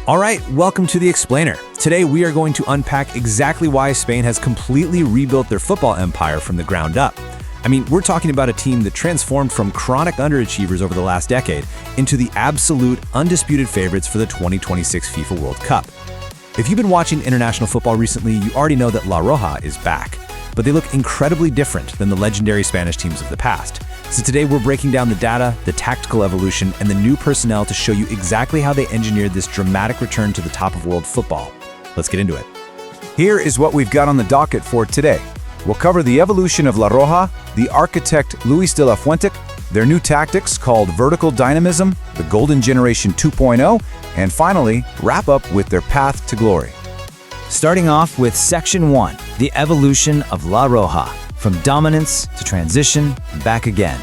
All right, welcome to The Explainer. Today we are going to unpack exactly why Spain has completely rebuilt their football empire from the ground up. I mean, we're talking about a team that transformed from chronic underachievers over the last decade into the absolute, undisputed favorites for the 2026 FIFA World Cup. If you've been watching international football recently, you already know that La Roja is back, but they look incredibly different than the legendary Spanish teams of the past. So today we're breaking down the data, the tactical evolution, and the new personnel to show you exactly how they engineered this dramatic return to the top of world football. Let's get into it. Here is what we've got on the docket for today. We'll cover the evolution of La Roja, the architect Luis de la Fuente, their new tactics called vertical dynamism, the golden generation 2.0, and finally, wrap up with their path to glory. Starting off with Section 1, the evolution of La Roja, from dominance to transition and back again.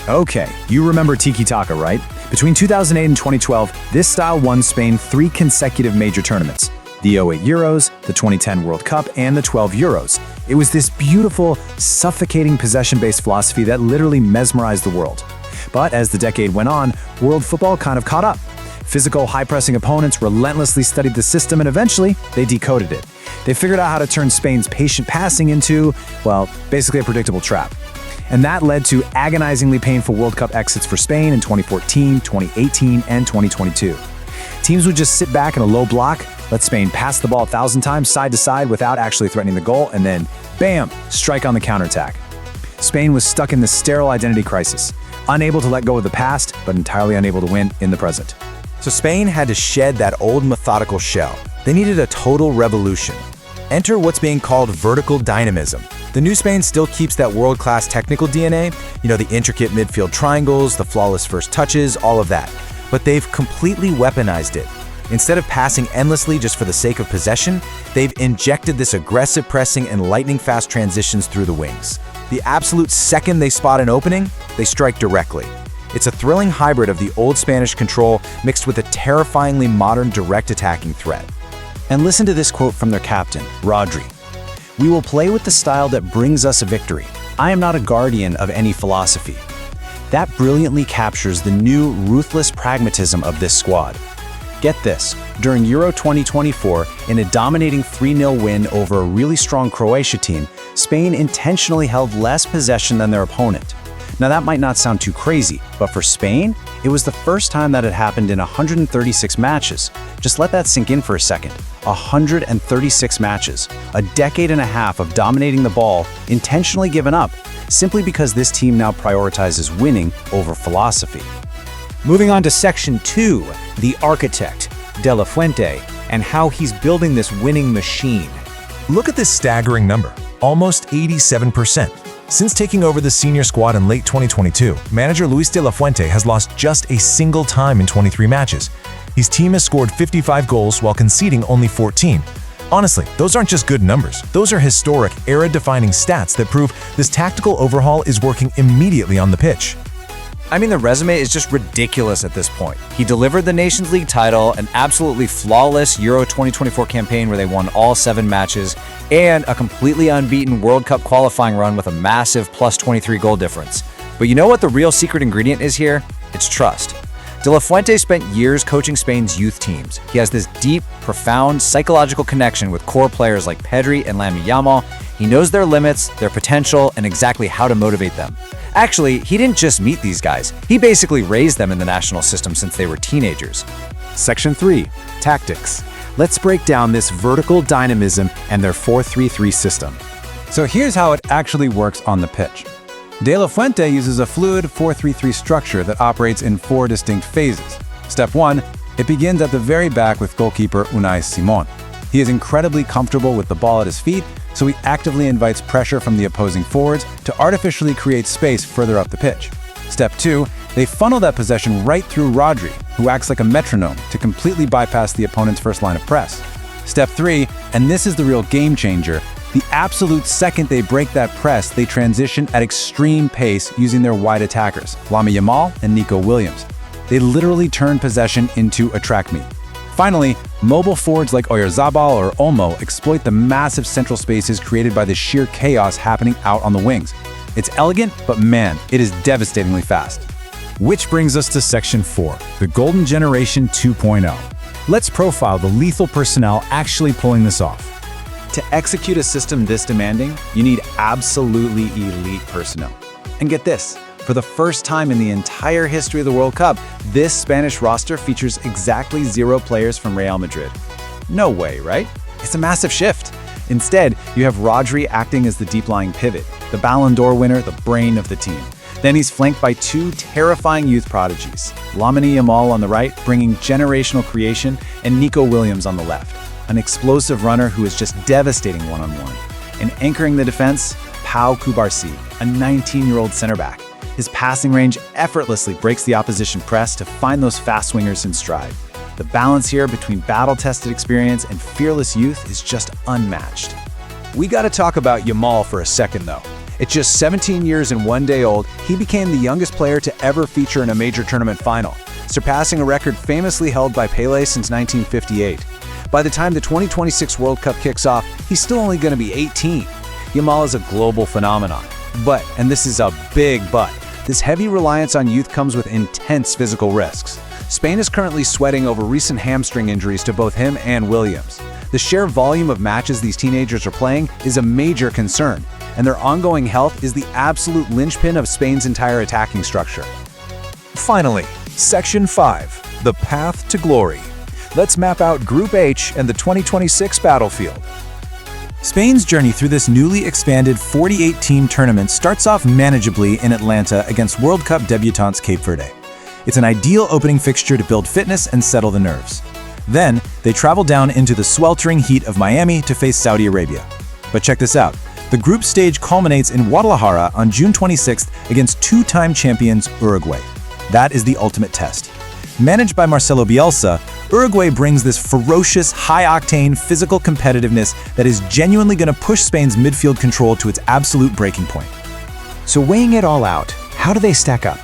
Okay, you remember tiki-taka, right? Between 2008 and 2012, this style won Spain 3 consecutive major tournaments: the 08 Euros, the 2010 World Cup, and the 12 Euros. It was this beautiful, suffocating possession-based philosophy that literally mesmerized the world. But as the decade went on, world football kind of caught up. Physical, high-pressing opponents relentlessly studied the system, and eventually, they decoded it. They figured out how to turn Spain's patient passing into, well, basically a predictable trap. And that led to agonizingly painful World Cup exits for Spain in 2014, 2018, and 2022. Teams would just sit back in a low block, let Spain pass the ball 1,000 times side to side without actually threatening the goal, and then, bam, strike on the counterattack. Spain was stuck in this sterile identity crisis, unable to let go of the past, but entirely unable to win in the present. So Spain had to shed that old methodical shell. They needed a total revolution. Enter what's being called vertical dynamism. The new Spain still keeps that world-class technical DNA, the intricate midfield triangles, the flawless first touches, all of that. But they've completely weaponized it. Instead of passing endlessly just for the sake of possession, they've injected this aggressive pressing and lightning-fast transitions through the wings. The absolute second they spot an opening, they strike directly. It's a thrilling hybrid of the old Spanish control mixed with a terrifyingly modern direct attacking threat. And listen to this quote from their captain, Rodri. "We will play with the style that brings us a victory. I am not a guardian of any philosophy." That brilliantly captures the new, ruthless pragmatism of this squad. Get this, during Euro 2024, in a dominating 3-0 win over a really strong Croatia team, Spain intentionally held less possession than their opponent. Now that might not sound too crazy, but for Spain, it was the first time that had happened in 136 matches. Just let that sink in for a second. 136 matches, a decade and a half of dominating the ball, intentionally given up, simply because this team now prioritizes winning over philosophy. Moving on to Section 2, the architect, De La Fuente, and how he's building this winning machine. Look at this staggering number, almost 87%. Since taking over the senior squad in late 2022, manager Luis de la Fuente has lost just a single time in 23 matches. His team has scored 55 goals while conceding only 14. Honestly, those aren't just good numbers. Those are historic, era-defining stats that prove this tactical overhaul is working immediately on the pitch. I mean, the resume is just ridiculous at this point. He delivered the Nations League title, an absolutely flawless Euro 2024 campaign where they won all 7 matches, and a completely unbeaten World Cup qualifying run with a massive plus 23 goal difference. But you know what the real secret ingredient is here? It's trust. De La Fuente spent years coaching Spain's youth teams. He has this deep, profound psychological connection with core players like Pedri and Lamine Yamal. He knows their limits, their potential, and exactly how to motivate them. Actually, he didn't just meet these guys. He basically raised them in the national system since they were teenagers. Section 3, tactics. Let's break down this vertical dynamism and their 4-3-3 system. So here's how it actually works on the pitch. De La Fuente uses a fluid 4-3-3 structure that operates in 4 distinct phases. Step 1, it begins at the very back with goalkeeper Unai Simón. He is incredibly comfortable with the ball at his feet, so he actively invites pressure from the opposing forwards to artificially create space further up the pitch. Step 2, they funnel that possession right through Rodri, who acts like a metronome to completely bypass the opponent's first line of press. Step 3, and this is the real game changer, the absolute second they break that press, they transition at extreme pace using their wide attackers, Lamine Yamal and Nico Williams. They literally turn possession into a track meet. Finally, mobile forwards like Oyarzabal or Olmo exploit the massive central spaces created by the sheer chaos happening out on the wings. It's elegant, but man, it is devastatingly fast. Which brings us to Section 4, the Golden Generation 2.0. Let's profile the lethal personnel actually pulling this off. To execute a system this demanding, you need absolutely elite personnel. And get this, for the first time in the entire history of the World Cup, this Spanish roster features exactly 0 players from Real Madrid. No way, right? It's a massive shift. Instead, you have Rodri acting as the deep-lying pivot, the Ballon d'Or winner, the brain of the team. Then he's flanked by 2 terrifying youth prodigies, Lamine Yamal on the right, bringing generational creation, and Nico Williams on the left, an explosive runner who is just devastating one-on-one. And anchoring the defense, Pau Cubarsí, a 19-year-old center back. His passing range effortlessly breaks the opposition press to find those fast swingers in stride. The balance here between battle-tested experience and fearless youth is just unmatched. We gotta talk about Yamal for a second though. At just 17 years and 1 day old, he became the youngest player to ever feature in a major tournament final, surpassing a record famously held by Pelé since 1958. By the time the 2026 World Cup kicks off, he's still only gonna be 18. Yamal is a global phenomenon. But, and this is a big but, this heavy reliance on youth comes with intense physical risks. Spain is currently sweating over recent hamstring injuries to both him and Williams. The sheer volume of matches these teenagers are playing is a major concern, and their ongoing health is the absolute linchpin of Spain's entire attacking structure. Finally, Section 5, the path to glory. Let's map out Group H and the 2026 battlefield. Spain's journey through this newly expanded 48-team tournament starts off manageably in Atlanta against World Cup debutants Cape Verde. It's an ideal opening fixture to build fitness and settle the nerves. Then, they travel down into the sweltering heat of Miami to face Saudi Arabia. But check this out. The group stage culminates in Guadalajara on June 26th against 2-time champions Uruguay. That is the ultimate test. Managed by Marcelo Bielsa, Uruguay brings this ferocious, high-octane physical competitiveness that is genuinely going to push Spain's midfield control to its absolute breaking point. So weighing it all out, how do they stack up?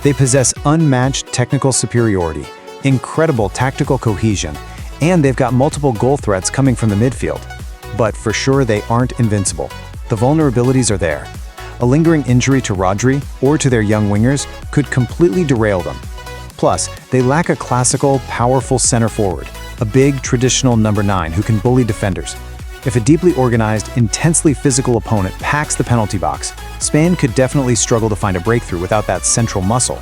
They possess unmatched technical superiority, incredible tactical cohesion, and they've got multiple goal threats coming from the midfield. But for sure, they aren't invincible. The vulnerabilities are there. A lingering injury to Rodri or to their young wingers could completely derail them. Plus, they lack a classical, powerful center forward, a big, traditional number 9 who can bully defenders. If a deeply organized, intensely physical opponent packs the penalty box, Spain could definitely struggle to find a breakthrough without that central muscle.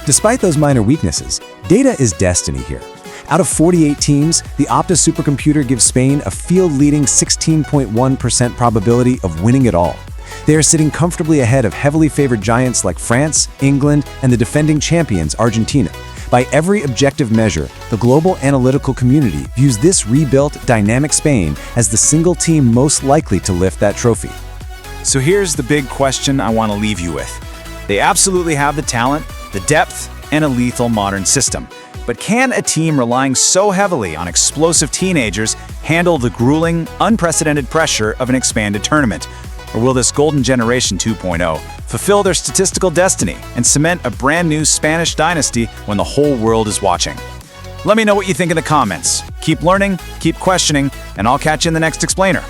Despite those minor weaknesses, data is destiny here. Out of 48 teams, the Opta supercomputer gives Spain a field-leading 16.1% probability of winning it all. They are sitting comfortably ahead of heavily favored giants like France, England, and the defending champions, Argentina. By every objective measure, the global analytical community views this rebuilt, dynamic Spain as the single team most likely to lift that trophy. So here's the big question I want to leave you with. They absolutely have the talent, the depth, and a lethal modern system. But can a team relying so heavily on explosive teenagers handle the grueling, unprecedented pressure of an expanded tournament? Or will this Golden Generation 2.0 fulfill their statistical destiny and cement a brand new Spanish dynasty when the whole world is watching? Let me know what you think in the comments. Keep learning, keep questioning, and I'll catch you in the next explainer.